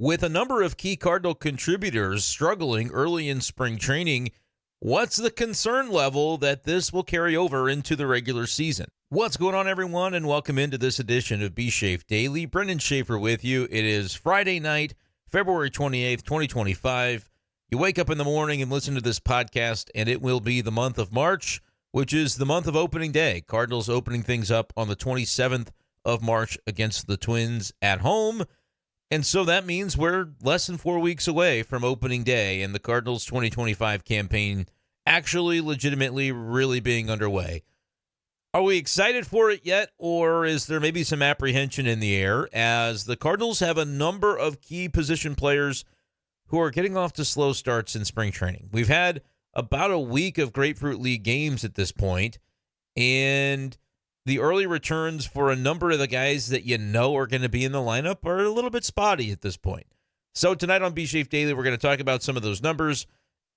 With a number of key Cardinal contributors struggling early in spring training, what's the concern level that this will carry over into the regular season? What's going on, everyone, and welcome into this edition of b-schaeff Daily. Brenden Schaeffer with you. It is Friday night, February 28th, 2025. You wake up in the morning and listen to this podcast, and it will be the month of March, which is the month of opening day. Cardinals opening things up on the 27th of March against the Twins at home. And so that means we're less than 4 weeks away from opening day and the Cardinals 2025 campaign actually legitimately really being underway. Are we excited for it yet, or is there maybe some apprehension in the air as the Cardinals have a number of key position players who are getting off to slow starts in spring training? We've had about a week of Grapefruit League games at this point, and the early returns for a number of the guys that you know are going to be in the lineup are a little bit spotty at this point. So tonight on b-schaeff Daily, we're going to talk about some of those numbers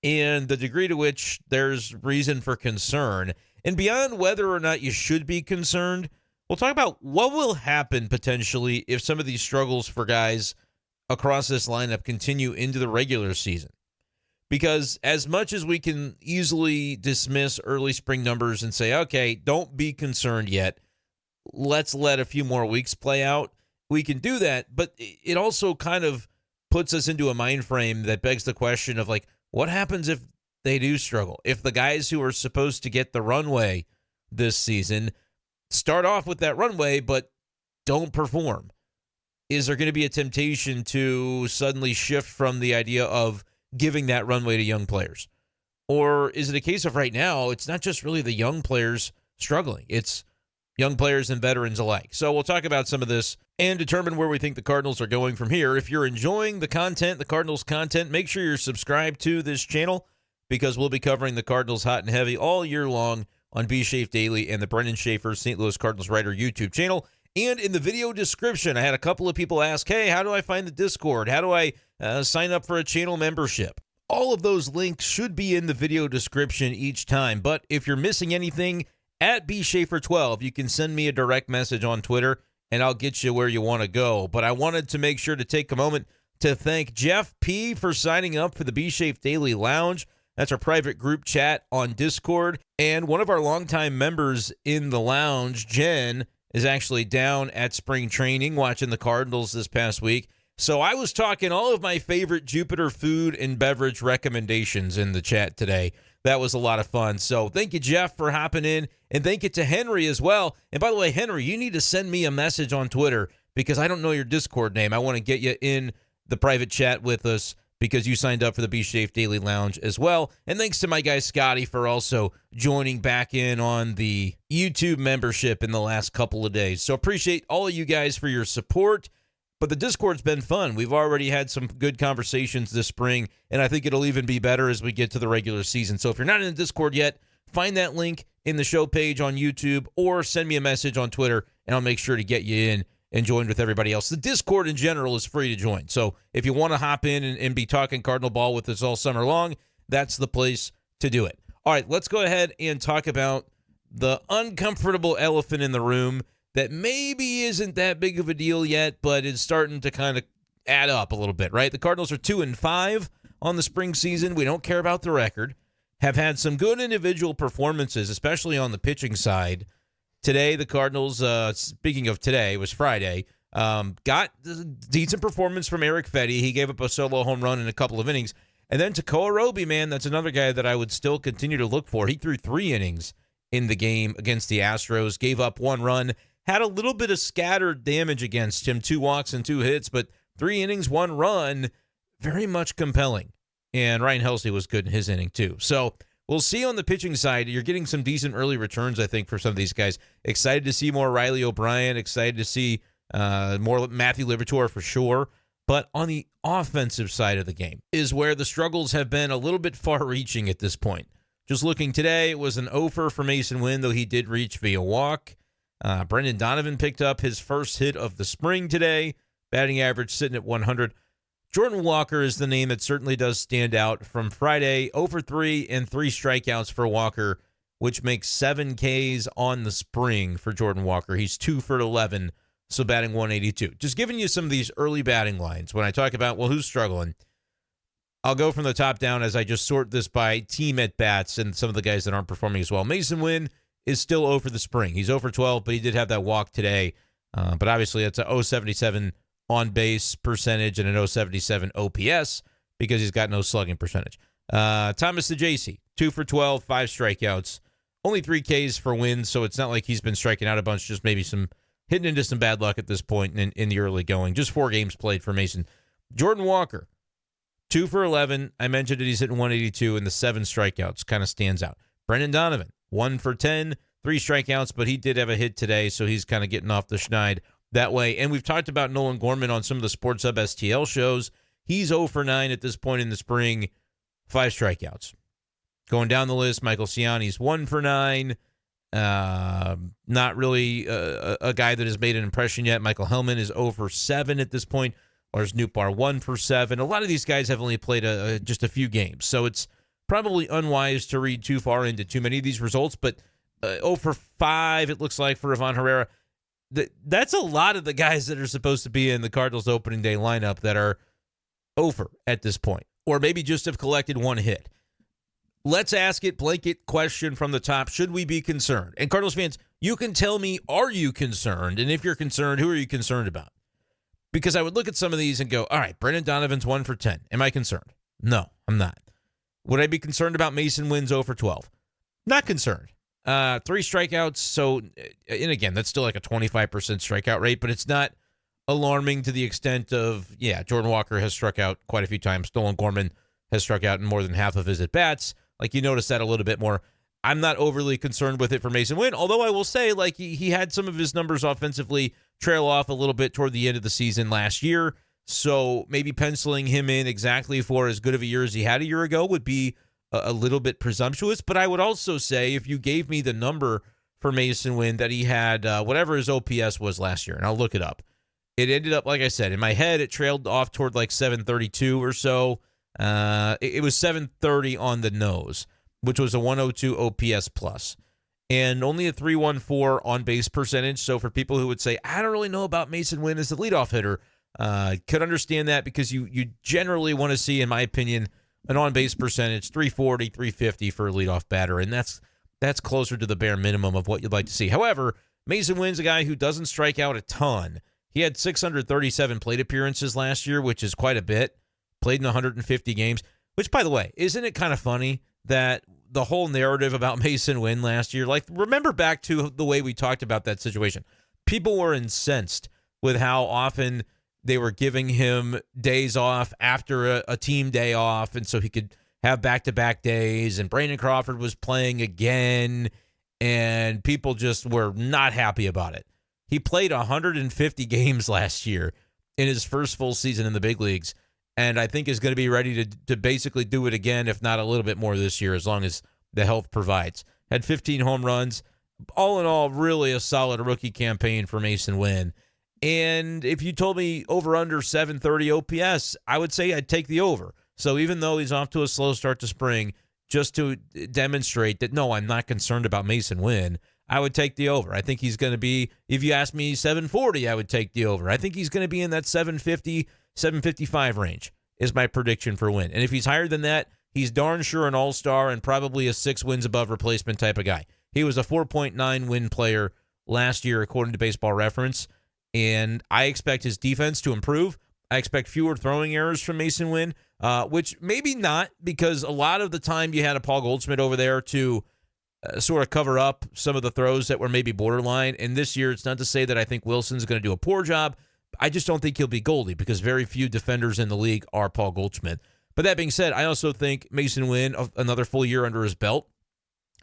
and the degree to which there's reason for concern. And beyond whether or not you should be concerned, we'll talk about what will happen potentially if some of these struggles for guys across this lineup continue into the regular season. Because as much as we can easily dismiss early spring numbers and say, okay, don't be concerned yet, let's let a few more weeks play out, we can do that. But it also kind of puts us into a mind frame that begs the question of, like, what happens if they do struggle? If the guys who are supposed to get the runway this season start off with that runway but don't perform, is there going to be a temptation to suddenly shift from the idea of giving that runway to young players? Or is it a case of right now, it's not just really the young players struggling, it's young players and veterans alike? So we'll talk about some of this and determine where we think the Cardinals are going from here. If you're enjoying the content, the Cardinals content, make sure you're subscribed to this channel, because we'll be covering the Cardinals hot and heavy all year long on b-schaeff Daily and the Brenden Schaeffer St. Louis Cardinals Writer YouTube channel. And in the video description, I had a couple of people ask, hey, how do I find the Discord? How do I sign up for a channel membership? All of those links should be in the video description each time. But if you're missing anything, at b-schaeffer12, you can send me a direct message on Twitter, and I'll get you where you want to go. But I wanted to make sure to take a moment to thank Jeff P. for signing up for the b-schaeff Daily Lounge. That's our private group chat on Discord. And one of our longtime members in the lounge, Jen, is actually down at spring training watching the Cardinals this past week. So I was talking all of my favorite Jupiter food and beverage recommendations in the chat today. That was a lot of fun. So thank you, Jeff, for hopping in. And thank you to Henry as well. And by the way, Henry, you need to send me a message on Twitter, because I don't know your Discord name. I want to get you in the private chat with us, because you signed up for the b-schaeff Daily Lounge as well. And thanks to my guy Scotty for also joining back in on the YouTube membership in the last couple of days. So appreciate all of you guys for your support. But the Discord's been fun. We've already had some good conversations this spring, and I think it'll even be better as we get to the regular season. So if you're not in the Discord yet, find that link in the show page on YouTube or send me a message on Twitter, and I'll make sure to get you in and joined with everybody else. The Discord in general is free to join. So if you want to hop in and be talking Cardinal ball with us all summer long, that's the place to do it. All right, let's go ahead and talk about the uncomfortable elephant in the room that maybe isn't that big of a deal yet, but is starting to kind of add up a little bit, right? The Cardinals are 2-5 on the spring season. We don't care about the record. Have had some good individual performances, especially on the pitching side. Today, the Cardinals, speaking of today, it was Friday, got a decent performance from Eric Fetty. He gave up a solo home run in a couple of innings. And then Tekoa Roby, man, that's another guy that I would still continue to look for. He threw 3 innings in the game against the Astros, gave up 1 run, had a little bit of scattered damage against him, 2 walks and 2 hits, but 3 innings, 1 run, very much compelling. And Ryan Helsley was good in his inning, too. So we'll see on the pitching side. You're getting some decent early returns, I think, for some of these guys. Excited to see more Riley O'Brien. Excited to see more Matthew Liberatore for sure. But on the offensive side of the game is where the struggles have been a little bit far-reaching at this point. Just looking today, it was an offer for Mason Winn, though he did reach via walk. Brendan Donovan picked up his first hit of the spring today. Batting average sitting at 100. Jordan Walker is the name that certainly does stand out from Friday. 0 for 3 and 3 strikeouts for Walker, which makes 7 Ks on the spring for Jordan Walker. He's 2 for 11 so batting 182. Just giving you some of these early batting lines. When I talk about, well, who's struggling, I'll go from the top down as I just sort this by team at-bats and some of the guys that aren't performing as well. Mason Winn is still 0 for the spring. He's 0 for 12, but he did have that walk today. But obviously, it's a 0.77 on-base percentage and an 0.77 OPS because he's got no slugging percentage. Thomas DeJacy, 2 for 12, 5 strikeouts. Only 3 Ks for Winn, so it's not like he's been striking out a bunch, just maybe some hitting into some bad luck at this point in the early going. Just 4 games played for Mason. Jordan Walker, 2 for 11. I mentioned that he's hitting 182, and the 7 strikeouts kind of stands out. Brendan Donovan, 1 for 10, 3 strikeouts, but he did have a hit today, so he's kind of getting off the schneid that way. And we've talked about Nolan Gorman on some of the Sports Hub STL shows. He's 0 for 9 at this point in the spring, 5 strikeouts. Going down the list, Michael Ciani's 1 for 9. Not really a guy that has made an impression yet. Michael Hellman is 0 for 7 at this point. Lars Nootbaar 1 for 7. A lot of these guys have only played just a few games, so it's probably unwise to read too far into too many of these results. But 0 for 5, it looks like, for Ivan Herrera. That's a lot of the guys that are supposed to be in the Cardinals opening day lineup that are over at this point, or maybe just have collected 1 hit. Let's ask it, blanket question from the top. Should we be concerned? And Cardinals fans, you can tell me, are you concerned? And if you're concerned, who are you concerned about? Because I would look at some of these and go, all right, Brendan Donovan's 1 for 10. Am I concerned? No, I'm not. Would I be concerned about Mason Winn's 0 for 12? Not concerned. 3 strikeouts. So, and again, that's still like a 25% strikeout rate, but it's not alarming to the extent of, Jordan Walker has struck out quite a few times. Nolan Gorman has struck out in more than half of his at-bats. Like, you notice that a little bit more. I'm not overly concerned with it for Mason Winn, although I will say, like, he had some of his numbers offensively trail off a little bit toward the end of the season last year. So maybe penciling him in exactly for as good of a year as he had a year ago would be a little bit presumptuous. But I would also say, if you gave me the number for Mason Winn that he had, whatever his OPS was last year, and I'll look it up, it ended up, like I said, in my head, it trailed off toward like 732 or so. It was 730 on the nose, which was a 102 OPS plus, and only a 314 on-base percentage. So for people who would say, I don't really know about Mason Winn as the leadoff hitter, could understand that, because you generally want to see, in my opinion, an on-base percentage, 340, 350 for a leadoff batter, and that's closer to the bare minimum of what you'd like to see. However, Mason Winn's a guy who doesn't strike out a ton. He had 637 plate appearances last year, which is quite a bit. Played in 150 games, which, by the way, isn't it kind of funny that the whole narrative about Mason Winn last year, like, remember back to the way we talked about that situation. People were incensed with how often they were giving him days off after a team day off, and so he could have back-to-back days, and Brandon Crawford was playing again, and people just were not happy about it. He played 150 games last year in his first full season in the big leagues, and I think is going to be ready to basically do it again, if not a little bit more this year, as long as the health provides. Had 15 home runs. All in all, really a solid rookie campaign for Mason Winn. And if you told me over-under 730 OPS, I would say I'd take the over. So even though he's off to a slow start to spring, just to demonstrate that, no, I'm not concerned about Mason Winn, I would take the over. I think he's going to be, if you ask me 740, I would take the over. I think he's going to be in that 750, 755 range is my prediction for Winn. And if he's higher than that, he's darn sure an all-star and probably a 6 wins above replacement type of guy. He was a 4.9 win player last year, according to Baseball Reference, and I expect his defense to improve. I expect fewer throwing errors from Mason Winn, which maybe not, because a lot of the time you had a Paul Goldschmidt over there to sort of cover up some of the throws that were maybe borderline. And this year, it's not to say that I think Wilson's going to do a poor job. I just don't think he'll be Goldie, because very few defenders in the league are Paul Goldschmidt. But that being said, I also think Mason Winn, another full year under his belt,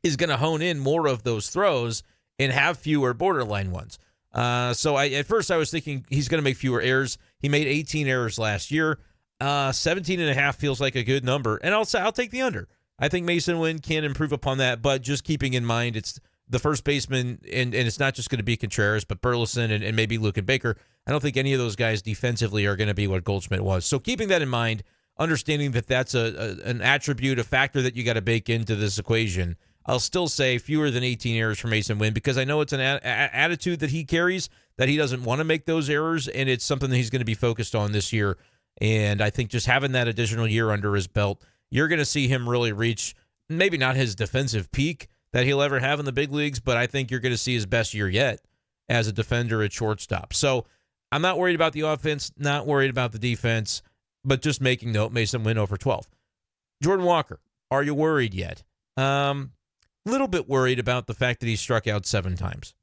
is going to hone in more of those throws and have fewer borderline ones. So at first I was thinking he's going to make fewer errors. He made 18 errors last year. 17 and a half feels like a good number. And I'll take the under. I think Mason Winn can improve upon that, but just keeping in mind it's the first baseman, and it's not just going to be Contreras, but Burleson and maybe Luke and Baker. I don't think any of those guys defensively are going to be what Goldschmidt was. So keeping that in mind, understanding that that's an attribute, a factor that you got to bake into this equation, I'll still say fewer than 18 errors for Mason Winn because I know it's an attitude that he carries, that he doesn't want to make those errors, and it's something that he's going to be focused on this year. And I think just having that additional year under his belt, you're going to see him really reach maybe not his defensive peak that he'll ever have in the big leagues, but I think you're going to see his best year yet as a defender at shortstop. So I'm not worried about the offense, not worried about the defense, but just making note, Mason Winn over 12. Jordan Walker, are you worried yet? Little bit worried about the fact that he struck out 7 times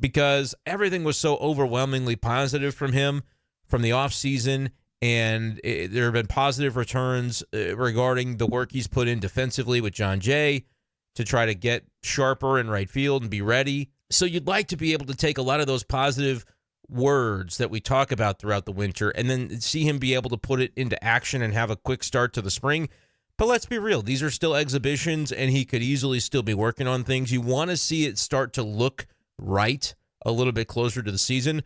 because everything was so overwhelmingly positive from him from the offseason, and there have been positive returns regarding the work he's put in defensively with John Jay to try to get sharper in right field and be ready. So you'd like to be able to take a lot of those positive words that we talk about throughout the winter and then see him be able to put it into action and have a quick start to the spring. But let's be real. These are still exhibitions, and he could easily still be working on things. You want to see it start to look right a little bit closer to the season,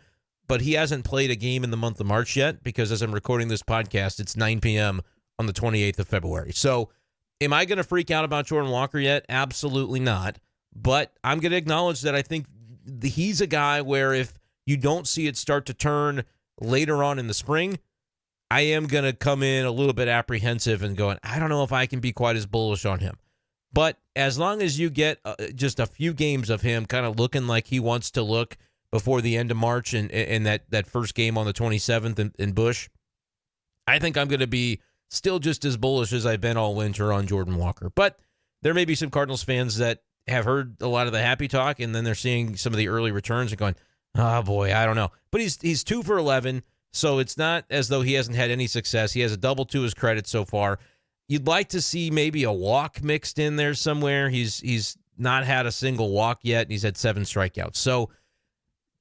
but he hasn't played a game in the month of March yet because as I'm recording this podcast, it's 9 p.m. on the 28th of February. So am I going to freak out about Jordan Walker yet? Absolutely not. But I'm going to acknowledge that I think he's a guy where if you don't see it start to turn later on in the spring, I am going to come in a little bit apprehensive and going, I don't know if I can be quite as bullish on him. But as long as you get just a few games of him kind of looking like he wants to look before the end of March and that first game on the 27th in Busch, I think I'm going to be still just as bullish as I've been all winter on Jordan Walker. But there may be some Cardinals fans that have heard a lot of the happy talk, and then they're seeing some of the early returns and going, oh, boy, I don't know. But he's 2 for 11. So it's not as though he hasn't had any success. He has a double to his credit so far. You'd like to see maybe a walk mixed in there somewhere. He's not had a single walk yet, and he's had 7 strikeouts. So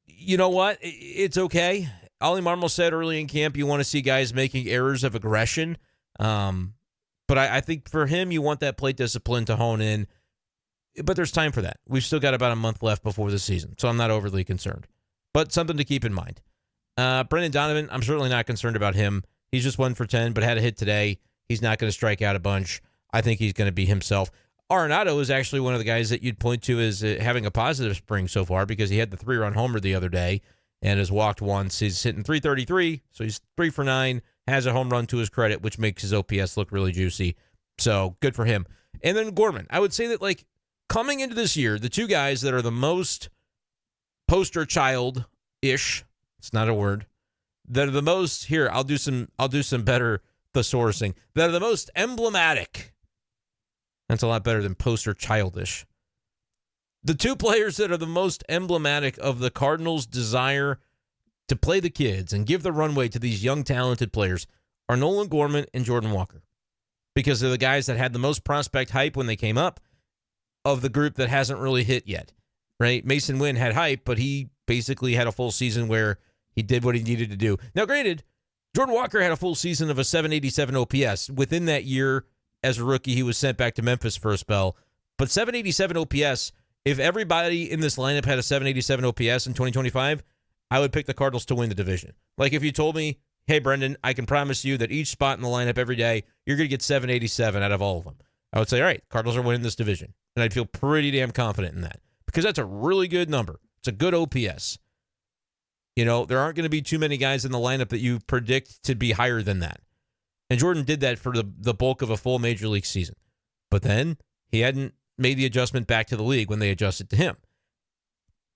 you know what? It's okay. Ollie Marmol said early in camp you want to see guys making errors of aggression. But I think for him, you want that plate discipline to hone in. But there's time for that. We've still got about a month left before the season, so I'm not overly concerned. But something to keep in mind. Brendan Donovan, I'm certainly not concerned about him. He's just 1 for 10, but had a hit today. He's not going to strike out a bunch. I think he's going to be himself. Arenado is actually one of the guys that you'd point to as having a positive spring so far because he had the 3-run homer the other day and has walked once. He's hitting .333, so he's 3 for 9, has a home run to his credit, which makes his OPS look really juicy. So good for him. And then Gorman. I would say that, like, coming into this year, the 2 guys that are the most poster child-ish, it's not a word, that are the most, here, I'll do some better thesaurusing, that are the most emblematic. That's a lot better than poster childish. The 2 players that are the most emblematic of the Cardinals' desire to play the kids and give the runway to these young, talented players are Nolan Gorman and Jordan Walker. Because they're the guys that had the most prospect hype when they came up of the group that hasn't really hit yet, right? Mason Winn had hype, but he basically had a full season where he did what he needed to do. Now, granted, Jordan Walker had a full season of a 787 OPS. Within that year, as a rookie, he was sent back to Memphis for a spell. But 787 OPS, if everybody in this lineup had a 787 OPS in 2025, I would pick the Cardinals to win the division. Like if you told me, hey, Brendan, I can promise you that each spot in the lineup every day, you're going to get 787 out of all of them. I would say, all right, Cardinals are winning this division. And I'd feel pretty damn confident in that because that's a really good number. It's a good OPS. You know, there aren't going to be too many guys in the lineup that you predict to be higher than that. And Jordan did that for the bulk of a full major league season. But then he hadn't made the adjustment back to the league when they adjusted to him.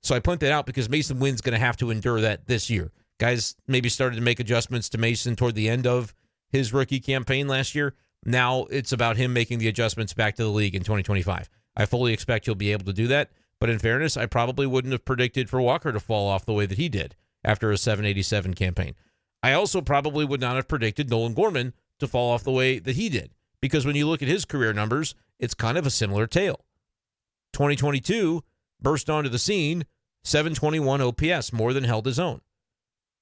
So I point that out because Mason Wynn's going to have to endure that this year. Guys maybe started to make adjustments to Mason toward the end of his rookie campaign last year. Now it's about him making the adjustments back to the league in 2025. I fully expect he'll be able to do that. But in fairness, I probably wouldn't have predicted for Walker to fall off the way that he did after a 787 campaign. I also probably would not have predicted Nolan Gorman to fall off the way that he did, because when you look at his career numbers, it's kind of a similar tale. 2022 burst onto the scene, 721 OPS, more than held his own.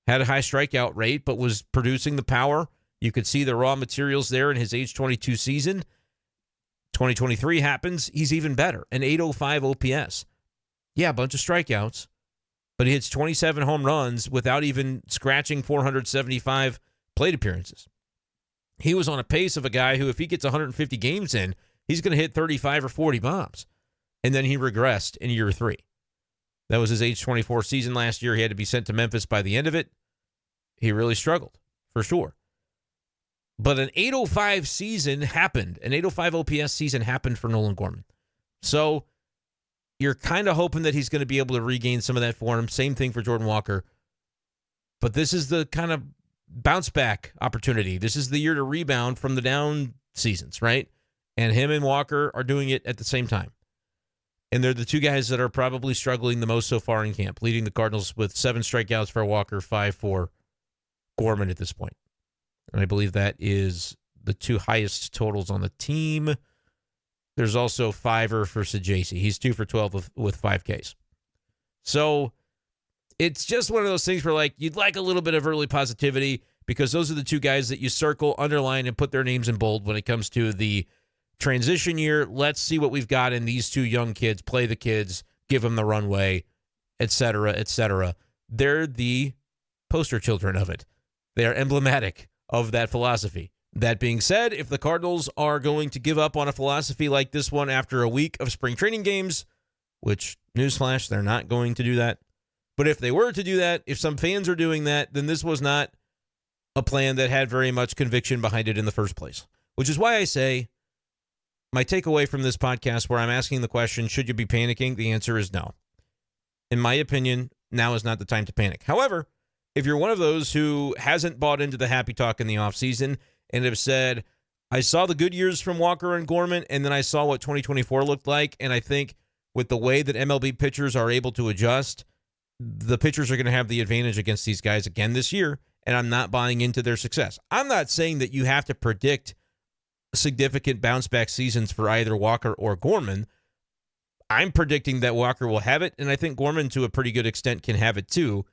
Had a high strikeout rate, but was producing the power. You could see the raw materials there in his age 22 season. 2023 happens, he's even better, an 805 OPS. Yeah, a bunch of strikeouts, but he hits 27 home runs without even scratching 475 plate appearances. He was on a pace of a guy who, if he gets 150 games in, he's going to hit 35 or 40 bombs. and then he regressed in year 3. That was his age 24 season last year. He had to be sent to Memphis by the end of it. He really struggled, for sure. But an 805 season happened. An 805 OPS season happened for Nolan Gorman. So you're kind of hoping that he's going to be able to regain some of that form. Same thing for Jordan Walker. But this is the kind of bounce back opportunity. This is the year to rebound from the down seasons, right? And him and Walker are doing it at the same time. And they're the two guys that are probably struggling the most so far in camp, leading the Cardinals with 7 strikeouts for Walker, 5 for Gorman at this point. And I believe that is the 2 highest totals on the team. There's also 5er for Sajaci. He's 2 for 12 with 5 Ks. So it's just one of those things where, like, you'd like a little bit of early positivity because those are the 2 guys that you circle, underline, and put their names in bold when it comes to the transition year. Let's see what we've got in these 2 young kids. Play the kids, give them the runway, et cetera, et cetera. They're the poster children of it. They are emblematic of that philosophy. That being said, if the Cardinals are going to give up on a philosophy like this one after a week of spring training games, which, newsflash, they're not going to do that. But if they were to do that, if some fans are doing that, then this was not a plan that had very much conviction behind it in the first place. Which is why I say my takeaway from this podcast where I'm asking the question, should you be panicking? The answer is no. In my opinion, now is not the time to panic. However, if you're one of those who hasn't bought into the happy talk in the offseason and have said, I saw the good years from Walker and Gorman, and then I saw what 2024 looked like, and I think with the way that MLB pitchers are able to adjust, the pitchers are going to have the advantage against these guys again this year, and I'm not buying into their success. I'm not saying that you have to predict significant bounce-back seasons for either Walker or Gorman. I'm predicting that Walker will have it, and I think Gorman, to a pretty good extent, can have it too.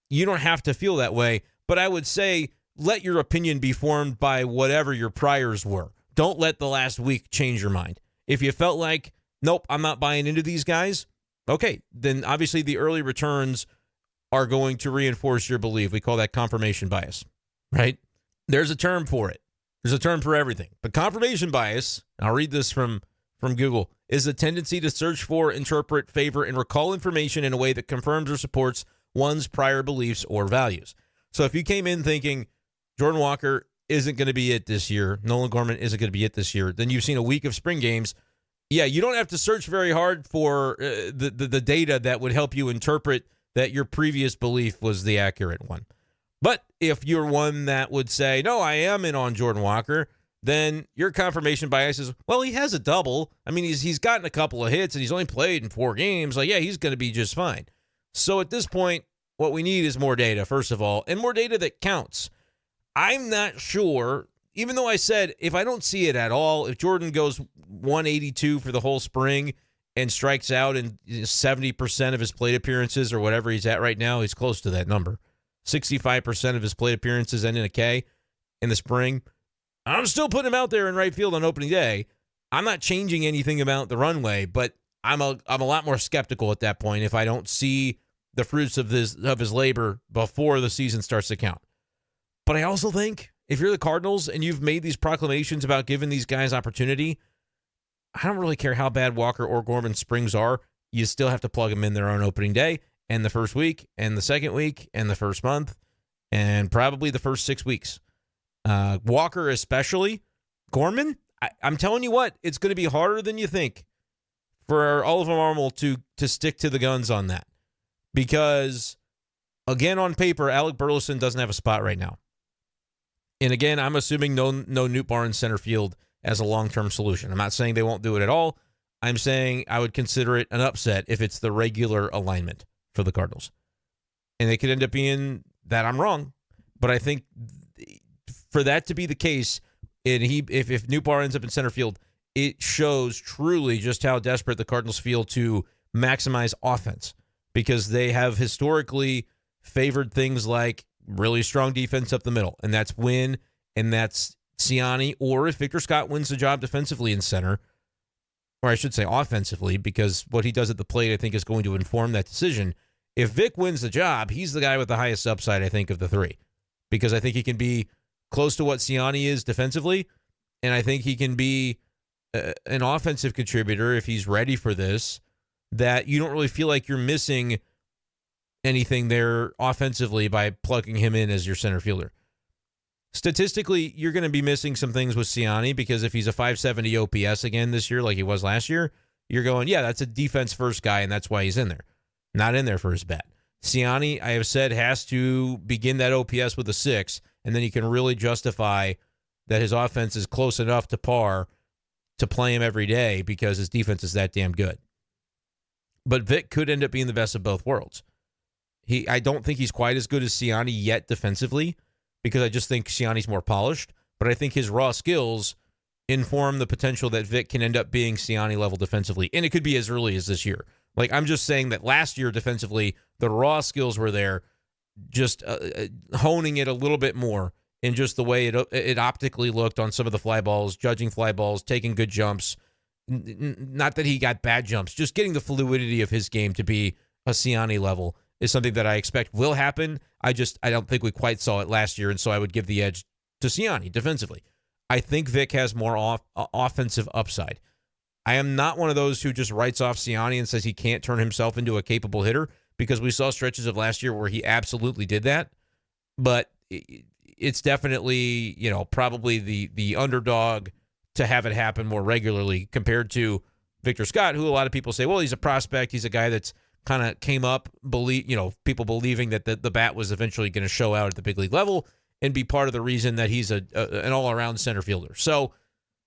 You don't have to feel that way, but I would say let your opinion be formed by whatever your priors were. Don't let the last week change your mind. If you felt like, nope, I'm not buying into these guys, okay, then obviously the early returns are going to reinforce your belief. We call that confirmation bias, right? There's a term for it. There's a term for everything. But confirmation bias, I'll read this from Google, is a tendency to search for, interpret, favor, and recall information in a way that confirms or supports one's prior beliefs or values. So if you came in thinking Jordan Walker isn't going to be it this year, Nolan Gorman isn't going to be it this year, then you've seen a week of spring games. Yeah, you don't have to search very hard for the data that would help you interpret that your previous belief was the accurate one. But if you're one that would say, no, I am in on Jordan Walker, then your confirmation bias is, well, he has a double. I mean, he's gotten a couple of hits and he's only played in 4 games. Like, yeah, he's going to be just fine. So at this point, what we need is more data, first of all, and more data that counts. I'm not sure, even though I said if I don't see it at all, if Jordan goes 182 for the whole spring and strikes out in 70% of his plate appearances or whatever he's at right now, he's close to that number. 65% of his plate appearances end in a K in the spring. I'm still putting him out there in right field on opening day. I'm not changing anything about the runway, but I'm a lot more skeptical at that point if I don't see the fruits of his labor before the season starts to count. But I also think if you're the Cardinals and you've made these proclamations about giving these guys opportunity, I don't really care how bad Walker or Gorman's springs are. You still have to plug them in there on opening day and the first week and the second week and the first month and probably the first 6 weeks. Walker especially. Gorman, I'm telling you what, it's going to be harder than you think for Oliver Marmol to stick to the guns on that. Because, again, on paper, Alec Burleson doesn't have a spot right now. And again, I'm assuming no Newt Barnes center field as a long-term solution. I'm not saying they won't do it at all. I'm saying I would consider it an upset if it's the regular alignment for the Cardinals. And it could end up being that I'm wrong. But I think for that to be the case, and if Newt Barnes ends up in center field, it shows truly just how desperate the Cardinals feel to maximize offense. Because they have historically favored things like really strong defense up the middle. And that's Winn, and that's Ciani, or if Victor Scott wins the job defensively in center, or I should say offensively, because what he does at the plate, I think, is going to inform that decision. If Vic wins the job, he's the guy with the highest upside, I think, of the 3. Because I think he can be close to what Ciani is defensively, and I think he can be an offensive contributor, if he's ready for this, that you don't really feel like you're missing anything there offensively by plugging him in as your center fielder. Statistically, you're going to be missing some things with Ciani because if he's a 570 OPS again this year like he was last year, you're going, yeah, that's a defense-first guy, and that's why he's in there. Not in there for his bat. Ciani, I have said, has to begin that OPS with a 6, and then you can really justify that his offense is close enough to par to play him every day because his defense is that damn good. But Vic could end up being the best of both worlds. I don't think he's quite as good as Ciani yet defensively, because I just think Ciani's more polished, but I think his raw skills inform the potential that Vic can end up being Ciani level defensively, and it could be as early as this year. Like, I'm just saying that last year defensively, the raw skills were there, just honing it a little bit more in just the way it optically looked on some of the fly balls, judging fly balls, taking good jumps. Not that he got bad jumps, just getting the fluidity of his game to be a Ciani level is something that I expect will happen. I don't think we quite saw it last year, and so I would give the edge to Ciani defensively. I think Vic has more offensive upside. I am not one of those who just writes off Ciani and says he can't turn himself into a capable hitter, because we saw stretches of last year where he absolutely did that. But it's definitely, probably the underdog to have it happen more regularly compared to Victor Scott, who a lot of people say, well, he's a prospect. He's a guy that's kind of came up, people believing that the bat was eventually going to show out at the big league level and be part of the reason that he's an all-around center fielder. So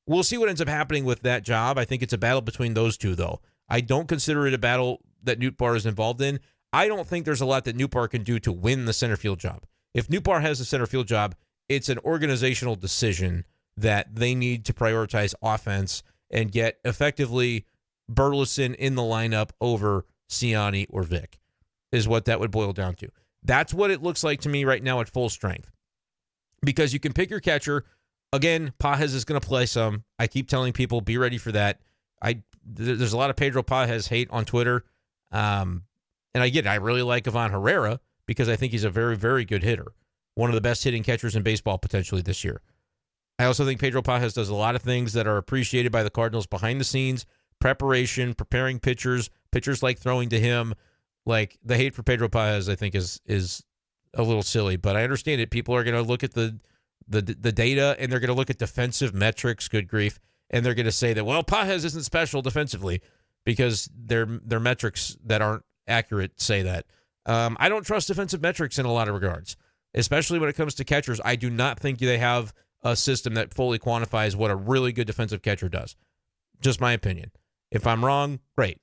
we'll see what ends up happening with that job. I think it's a battle between those two, though. I don't consider it a battle that Nootbaar is involved in. I don't think there's a lot that Nootbaar can do to win the center field job. If Nootbaar has a center field job, it's an organizational decision that they need to prioritize offense and get effectively Burleson in the lineup over Ciani or Vic, is what that would boil down to. That's what it looks like to me right now at full strength. Because you can pick your catcher. Again, Pages is going to play some. I keep telling people, be ready for that. There's a lot of Pedro Pages hate on Twitter. And I really like Ivan Herrera because I think he's a very, very good hitter. One of the best hitting catchers in baseball potentially this year. I also think Pedro Pages does a lot of things that are appreciated by the Cardinals behind the scenes. Preparation, preparing pitchers like throwing to him. Like, the hate for Pedro Pages, I think, is a little silly, but I understand it. People are going to look at the data, and they're going to look at defensive metrics, good grief, and they're going to say that, well, Pages isn't special defensively because their metrics that aren't accurate say that. I don't trust defensive metrics in a lot of regards, especially when it comes to catchers. I do not think they have a system that fully quantifies what a really good defensive catcher does. Just my opinion. If I'm wrong, great.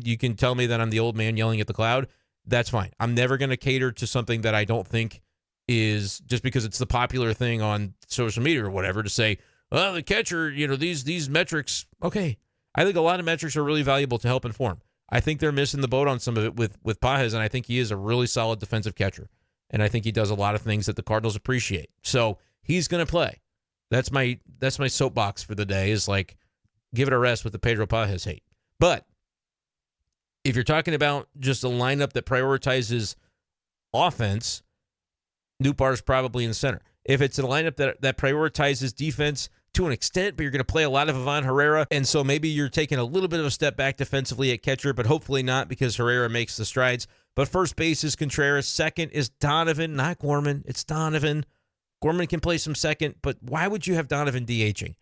You can tell me that I'm the old man yelling at the cloud. That's fine. I'm never going to cater to something that I don't think is just because it's the popular thing on social media or whatever to say, well, the catcher, these metrics. Okay. I think a lot of metrics are really valuable to help inform. I think they're missing the boat on some of it with Pages, and I think he is a really solid defensive catcher. And I think he does a lot of things that the Cardinals appreciate. So he's going to play. That's my soapbox for the day, is like, give it a rest with the Pedro Pages hate. But if you're talking about just a lineup that prioritizes offense, Nootbaar is probably in center. If it's a lineup that prioritizes defense to an extent, but you're going to play a lot of Ivan Herrera, and so maybe you're taking a little bit of a step back defensively at catcher, but hopefully not because Herrera makes the strides. But first base is Contreras. Second is Donovan, not Gorman. It's Donovan. Gorman can play some second, but why would you have Donovan DHing?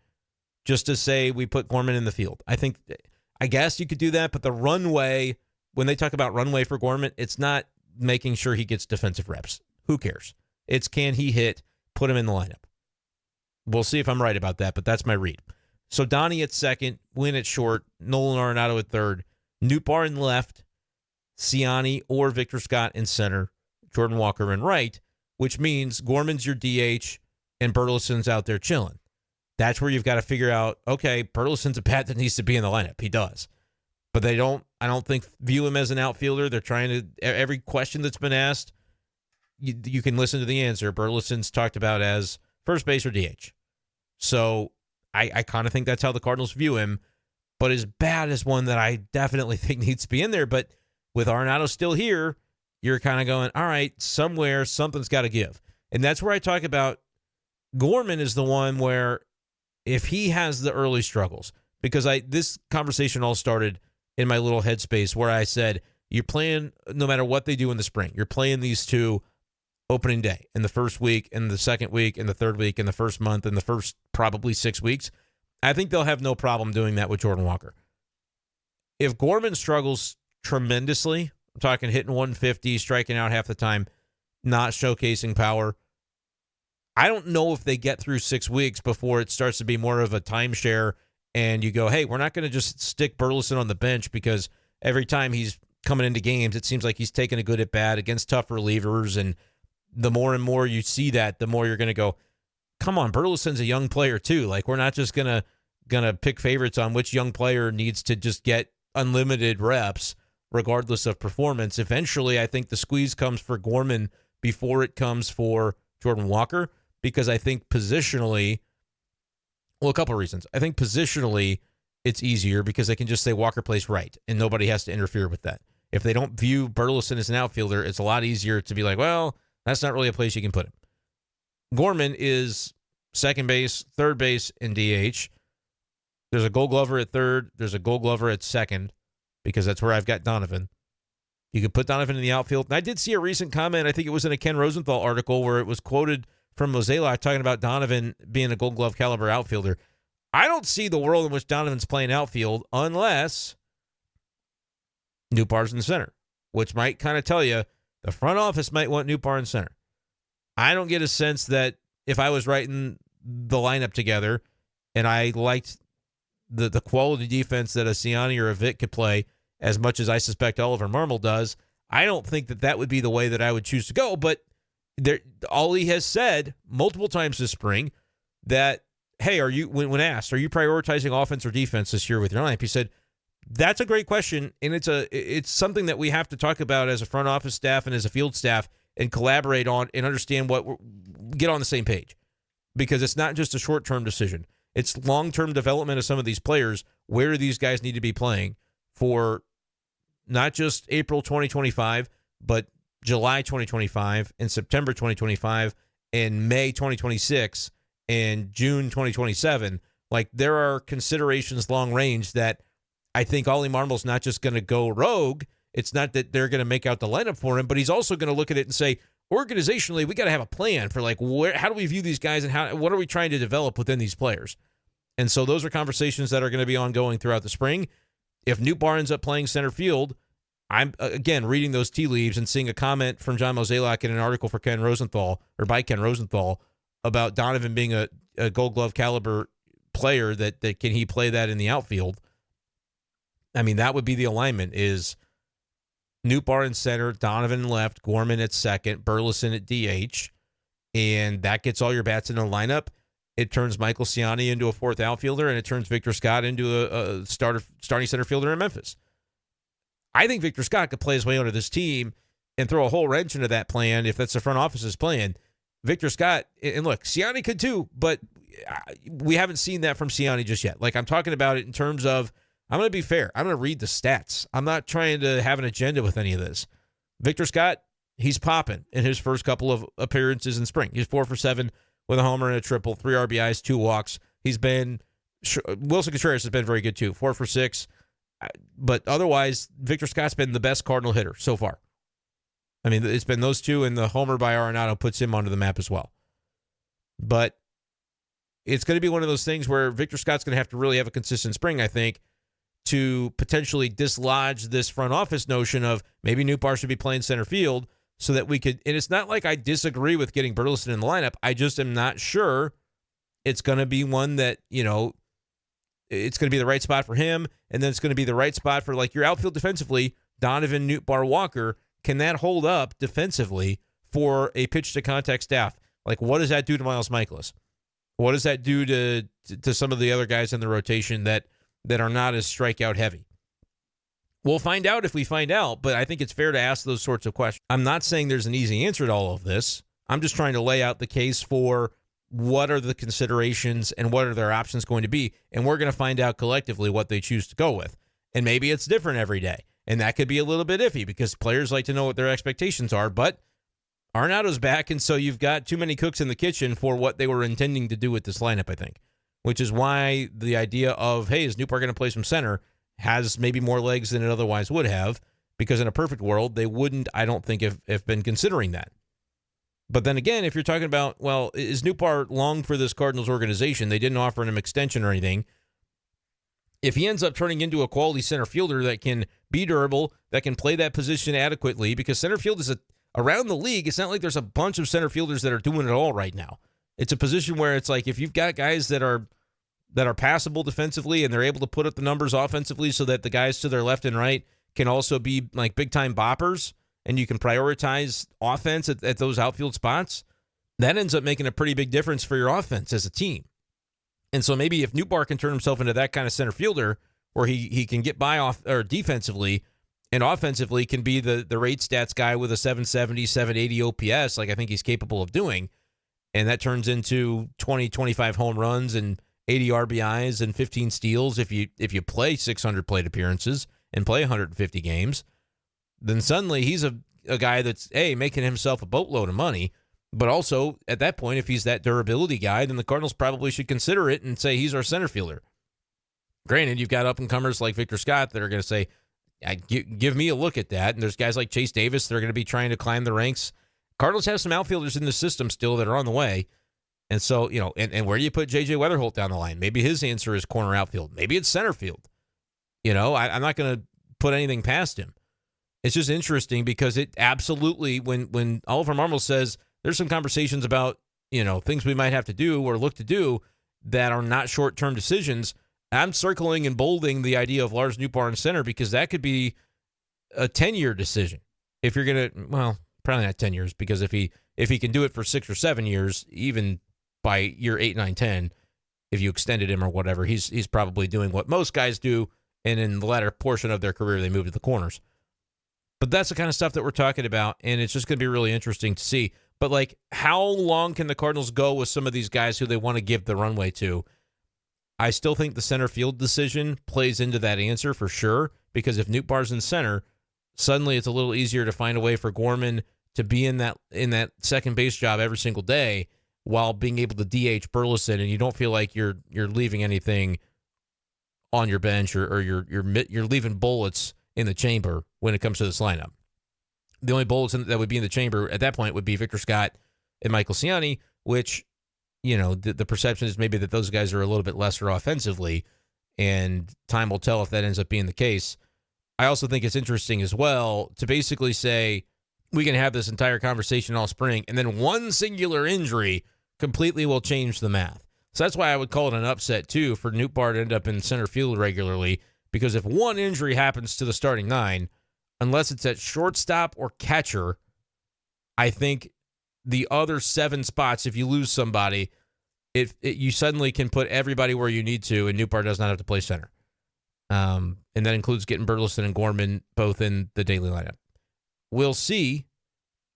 Just to say we put Gorman in the field. I guess you could do that, but the runway, when they talk about runway for Gorman, it's not making sure he gets defensive reps. Who cares? It's can he hit, put him in the lineup. We'll see if I'm right about that, but that's my read. So Donnie at second, Winn at short, Nolan Arenado at third, Nootbaar in left, Ciani or Victor Scott in center, Jordan Walker in right, which means Gorman's your DH and Burleson's out there chilling. That's where you've got to figure out, okay, Burleson's a bat that needs to be in the lineup. He does. But I don't think, view him as an outfielder. They're trying to, every question that's been asked, you can listen to the answer. Burleson's talked about as first base or DH. So I kind of think that's how the Cardinals view him. But his bat is one that I definitely think needs to be in there. But with Arenado still here, you're kind of going, all right, somewhere something's got to give. And that's where I talk about Gorman is the one where if he has the early struggles, because this conversation all started in my little headspace where I said, you're playing, no matter what they do in the spring, you're playing these two opening day in the first week, in the second week, in the third week, in the first month, in the first probably 6 weeks. I think they'll have no problem doing that with Jordan Walker. If Gorman struggles tremendously, I'm talking hitting 150, striking out half the time, not showcasing power, I don't know if they get through 6 weeks before it starts to be more of a timeshare and you go, hey, we're not going to just stick Burleson on the bench because every time he's coming into games, it seems like he's taking a good at bat against tough relievers. And the more and more you see that, the more you're going to go, come on, Burleson's a young player too. Like, we're not just gonna pick favorites on which young player needs to just get unlimited reps regardless of performance. Eventually, I think the squeeze comes for Gorman before it comes for Jordan Walker, because I think positionally, well, a couple of reasons. I think positionally it's easier because they can just say Walker plays right and nobody has to interfere with that. If they don't view Burleson as an outfielder, it's a lot easier to be like, well, that's not really a place you can put him. Gorman is second base, third base, and DH. There's a Gold Glover at third. There's a Gold Glover at second, because that's where I've got Donovan. You could put Donovan in the outfield. And I did see a recent comment, I think it was in a Ken Rosenthal article, where it was quoted from Mozeliak talking about Donovan being a Gold Glove caliber outfielder. I don't see the world in which Donovan's playing outfield unless Nootbaar's in the center, which might kind of tell you the front office might want Nootbaar in center. I don't get a sense that if I was writing the lineup together and I liked the quality defense that a Ciani or a Vitt could play as much as I suspect Oliver Marmol does, I don't think that would be the way that I would choose to go. But Ollie has said multiple times this spring that, hey, are you, when asked, are you prioritizing offense or defense this year with your lineup? He said, that's a great question, and it's something that we have to talk about as a front office staff and as a field staff and collaborate on and understand get on the same page, because it's not just a short-term decision. It's long-term development of some of these players. Where do these guys need to be playing for not just April 2025, but July 2025 and September 2025 and May 2026 and June 2027? Like, there are considerations long range that I think Ollie Marmol's not just going to go rogue. It's not that they're going to make out the lineup for him, but he's also going to look at it and say, organizationally, we got to have a plan for, like, how do we view these guys and what are we trying to develop within these players? And so those are conversations that are going to be ongoing throughout the spring. If Nootbaar ends up playing center field, I'm, again, reading those tea leaves and seeing a comment from John Mozeliak in an article for Ken Rosenthal, or by Ken Rosenthal, about Donovan being a Gold Glove caliber player, that can he play that in the outfield? I mean, that would be the alignment, is Nootbaar in center, Donovan left, Gorman at second, Burleson at DH, and that gets all your bats in the lineup. It turns Michael Ciani into a fourth outfielder, and it turns Victor Scott into a starting center fielder in Memphis. I think Victor Scott could play his way onto this team and throw a whole wrench into that plan if that's the front office's plan. Victor Scott, and look, Ciani could too, but we haven't seen that from Ciani just yet. Like, I'm talking about it in terms of, I'm going to be fair. I'm going to read the stats. I'm not trying to have an agenda with any of this. Victor Scott, he's popping in his first couple of appearances in spring. He's 4 for 7 with a homer and a triple, 3 RBIs, 2 walks. Wilson Contreras has been very good too, 4 for 6. But otherwise, Victor Scott's been the best Cardinal hitter so far. I mean, it's been those two, and the homer by Arenado puts him onto the map as well. But it's going to be one of those things where Victor Scott's going to have to really have a consistent spring, I think, to potentially dislodge this front office notion of maybe Nootbaar should be playing center field, so that we could, and it's not like I disagree with getting Burleson in the lineup. I just am not sure it's going to be one that, it's going to be the right spot for him, and then it's going to be the right spot for, like, your outfield defensively, Donovan, Nootbaar, Walker. Can that hold up defensively for a pitch-to-contact staff? Like, what does that do to Miles Mikolas? What does that do to some of the other guys in the rotation that are not as strikeout heavy? We'll find out if we find out, but I think it's fair to ask those sorts of questions. I'm not saying there's an easy answer to all of this. I'm just trying to lay out the case for what are the considerations and what are their options going to be, and we're going to find out collectively what they choose to go with. And maybe it's different every day, and that could be a little bit iffy because players like to know what their expectations are, but Arenado's back, and so you've got too many cooks in the kitchen for what they were intending to do with this lineup, I think. which is why the idea of, hey, is Newport going to play some center has maybe more legs than it otherwise would have, because in a perfect world, they wouldn't, I don't think, have been considering that. But then again, if you're talking about, well, is Newport long for this Cardinals organization? They didn't offer him extension or anything. If he ends up turning into a quality center fielder that can be durable, that can play that position adequately, because center field is around the league, it's not like there's a bunch of center fielders that are doing it all right now. It's a position where it's like if you've got guys that are passable defensively and they're able to put up the numbers offensively so that the guys to their left and right can also be like big-time boppers, and you can prioritize offense at those outfield spots, that ends up making a pretty big difference for your offense as a team. And so maybe if Newport can turn himself into that kind of center fielder where he can get by off or defensively and offensively can be the rate stats guy with a 770, 780 OPS, like I think he's capable of doing, and that turns into 20, 25 home runs and 80 RBIs and 15 steals if you play 600 plate appearances and play 150 games, then suddenly he's a guy that's, A, making himself a boatload of money, but also at that point, if he's that durability guy, then the Cardinals probably should consider it and say he's our center fielder. Granted, you've got up-and-comers like Victor Scott that are going to say, give me a look at that, and there's guys like Chase Davis that are going to be trying to climb the ranks. Cardinals have some outfielders in the system still that are on the way. And so, and where do you put J.J. Weatherholt down the line? Maybe his answer is corner outfield. Maybe it's center field. I'm not going to put anything past him. It's just interesting because it absolutely, when Oliver Marmol says there's some conversations about, things we might have to do or look to do that are not short-term decisions, I'm circling and bolding the idea of Lars Nootbaar in center because that could be a 10-year decision. If you're going to, well, probably not 10 years, because if he can do it for 6 or 7 years, even by year 8, 9, 10, if you extended him or whatever, he's probably doing what most guys do, and in the latter portion of their career, they move to the corners. But that's the kind of stuff that we're talking about, and it's just going to be really interesting to see. But, like, how long can the Cardinals go with some of these guys who they want to give the runway to? I still think the center field decision plays into that answer for sure, because if Nootbaar's in center, suddenly it's a little easier to find a way for Gorman to be in that second base job every single day while being able to DH Burleson, and you don't feel like you're leaving anything on your bench or you're leaving bullets in the chamber when it comes to this lineup. The only bullets that would be in the chamber at that point would be Victor Scott and Michael Ciani, which, the perception is maybe that those guys are a little bit lesser offensively, and time will tell if that ends up being the case. I also think it's interesting as well to basically say we can have this entire conversation all spring, and then one singular injury completely will change the math. So that's why I would call it an upset, too, for Nootbaar to end up in center field regularly, because if one injury happens to the starting 9, unless it's at shortstop or catcher, I think the other 7 spots, if you lose somebody, you suddenly can put everybody where you need to, and Nootbaar does not have to play center. And that includes getting Burleson and Gorman both in the daily lineup. We'll see.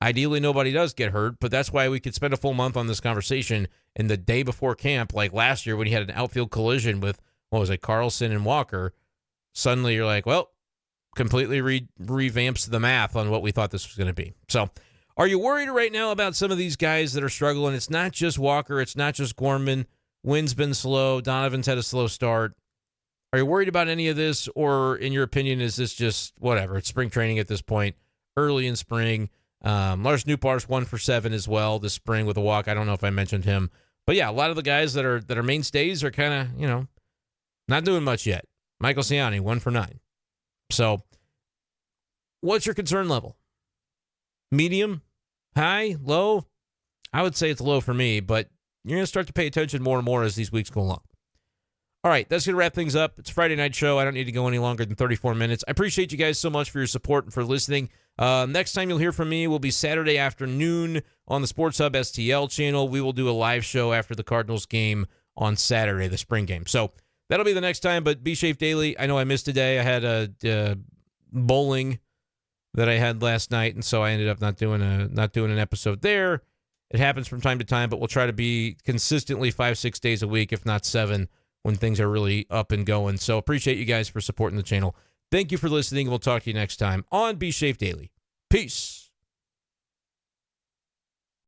Ideally, nobody does get hurt, but that's why we could spend a full month on this conversation. And the day before camp, like last year when he had an outfield collision with, Carlson and Walker, suddenly you're like, well, completely revamps the math on what we thought this was going to be. So are you worried right now about some of these guys that are struggling? It's not just Walker. It's not just Gorman. Wynn's been slow. Donovan's had a slow start. Are you worried about any of this? Or in your opinion, is this just whatever? It's spring training at this point, early in spring. Lars Nootbaar's 1 for 7 as well this spring with a walk. I don't know if I mentioned him. But yeah, a lot of the guys that are mainstays are kind of, not doing much yet. Michael Ciani, 1 for 9. So what's your concern level? Medium? High? Low? I would say it's low for me, but you're going to start to pay attention more and more as these weeks go along. All right, that's going to wrap things up. It's a Friday night show. I don't need to go any longer than 34 minutes. I appreciate you guys so much for your support and for listening. Next time you'll hear from me will be Saturday afternoon on the Sports Hub STL channel. We will do a live show after the Cardinals game on Saturday, the spring game. So that'll be the next time, but B-Schaeff Daily, I know I missed today. I had a bowling that I had last night, and so I ended up not doing an episode there. It happens from time to time, but we'll try to be consistently 5-6 days a week, if not 7, when things are really up and going. So appreciate you guys for supporting the channel. Thank you for listening. We'll talk to you next time on B-Schaeff Daily. Peace.